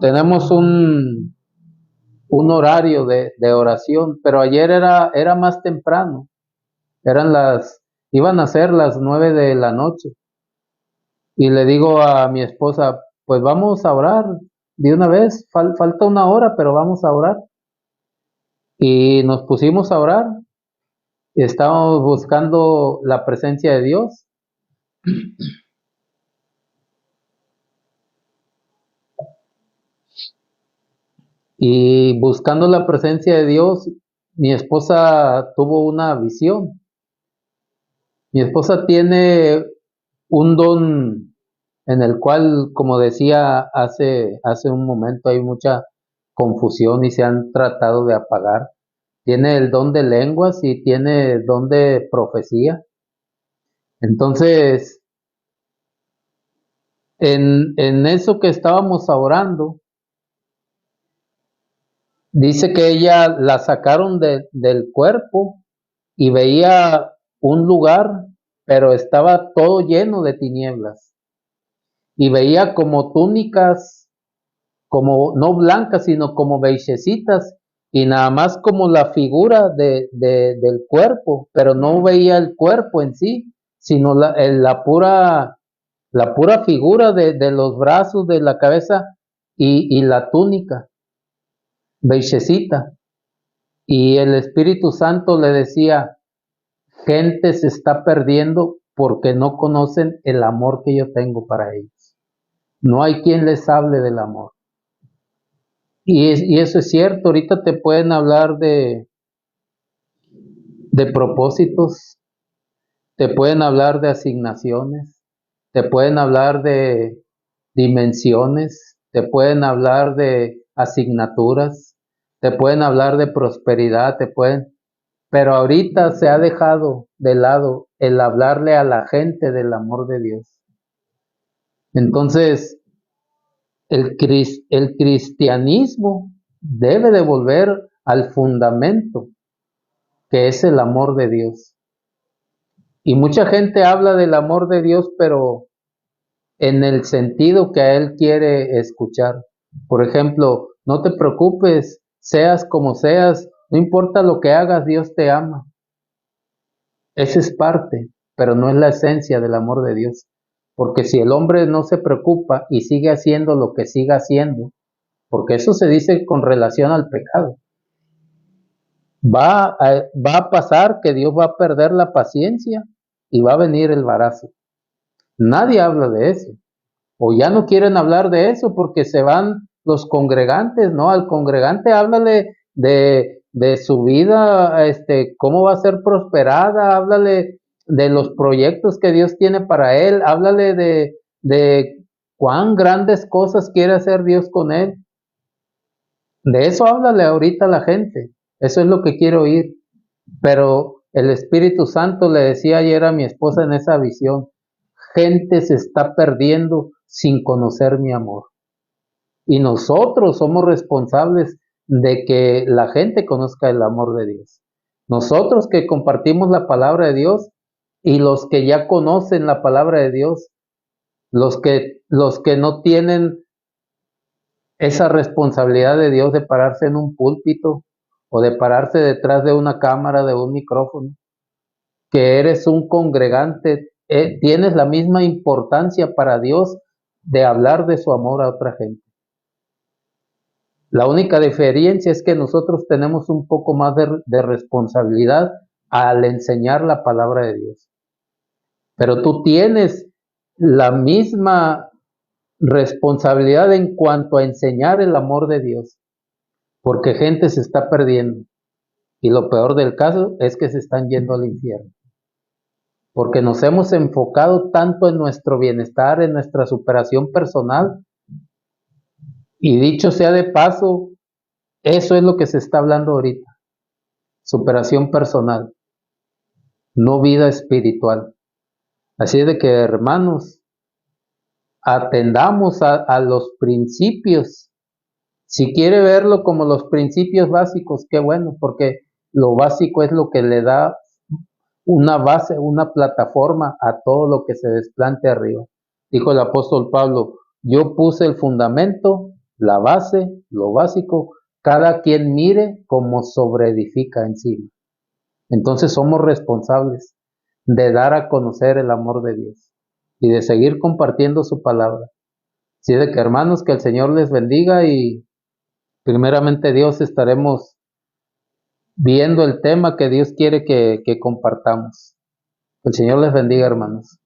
Tenemos un horario de oración, pero ayer era más temprano. Iban a ser las 9 de la noche. Y le digo a mi esposa, pues vamos a orar de una vez, falta una hora, pero vamos a orar. Y nos pusimos a orar, estábamos buscando la presencia de Dios. Y buscando la presencia de Dios, mi esposa tuvo una visión. Mi esposa tiene un don en el cual, como decía hace un momento, hay mucha confusión y se han tratado de apagar. Tiene el don de lenguas y tiene el don de profecía. Entonces, en eso que estábamos orando, dice que ella la sacaron del cuerpo y veía un lugar, pero estaba todo lleno de tinieblas. Y veía como túnicas, como no blancas, sino como beigecitas, y nada más como la figura del cuerpo, pero no veía el cuerpo en sí, sino la pura figura de los brazos, de la cabeza y la túnica, beigecita. Y el Espíritu Santo le decía, gente se está perdiendo porque no conocen el amor que yo tengo para ellos. No hay quien les hable del amor. Y eso es cierto, ahorita te pueden hablar de propósitos, te pueden hablar de asignaciones, te pueden hablar de dimensiones, te pueden hablar de asignaturas, te pueden hablar de prosperidad, pero ahorita se ha dejado de lado el hablarle a la gente del amor de Dios. Entonces, el cristianismo debe de volver al fundamento, que es el amor de Dios. Y mucha gente habla del amor de Dios, pero en el sentido que a Él quiere escuchar. Por ejemplo, no te preocupes, seas como seas, no importa lo que hagas, Dios te ama. Esa es parte, pero no es la esencia del amor de Dios. Porque si el hombre no se preocupa y sigue haciendo lo que siga haciendo, porque eso se dice con relación al pecado, va a pasar que Dios va a perder la paciencia y va a venir el embarazo. Nadie habla de eso. O ya no quieren hablar de eso porque se van los congregantes, ¿no? Al congregante háblale de su vida, cómo va a ser prosperada, háblale de los proyectos que Dios tiene para él, háblale de cuán grandes cosas quiere hacer Dios con él. De eso háblale ahorita a la gente. Eso es lo que quiero oír. Pero el Espíritu Santo le decía ayer a mi esposa en esa visión, gente se está perdiendo sin conocer mi amor. Y nosotros somos responsables de que la gente conozca el amor de Dios. Nosotros que compartimos la palabra de Dios y los que ya conocen la palabra de Dios, los que no tienen esa responsabilidad de Dios de pararse en un púlpito o de pararse detrás de una cámara, de un micrófono, que eres un congregante, tienes la misma importancia para Dios de hablar de su amor a otra gente. La única diferencia es que nosotros tenemos un poco más de responsabilidad al enseñar la palabra de Dios. Pero tú tienes la misma responsabilidad en cuanto a enseñar el amor de Dios, porque gente se está perdiendo. Y lo peor del caso es que se están yendo al infierno. Porque nos hemos enfocado tanto en nuestro bienestar, en nuestra superación personal. Y dicho sea de paso, eso es lo que se está hablando ahorita. Superación personal, no vida espiritual. Así es de que, hermanos, atendamos a los principios. Si quiere verlo como los principios básicos, qué bueno, porque lo básico es lo que le da una base, una plataforma a todo lo que se desplante arriba. Dijo el apóstol Pablo, yo puse el fundamento, la base, lo básico, cada quien mire cómo sobreedifica encima. Entonces somos responsables de dar a conocer el amor de Dios y de seguir compartiendo su palabra. Así de que hermanos, que el Señor les bendiga y primeramente Dios estaremos viendo el tema que Dios quiere que compartamos. El Señor les bendiga, hermanos.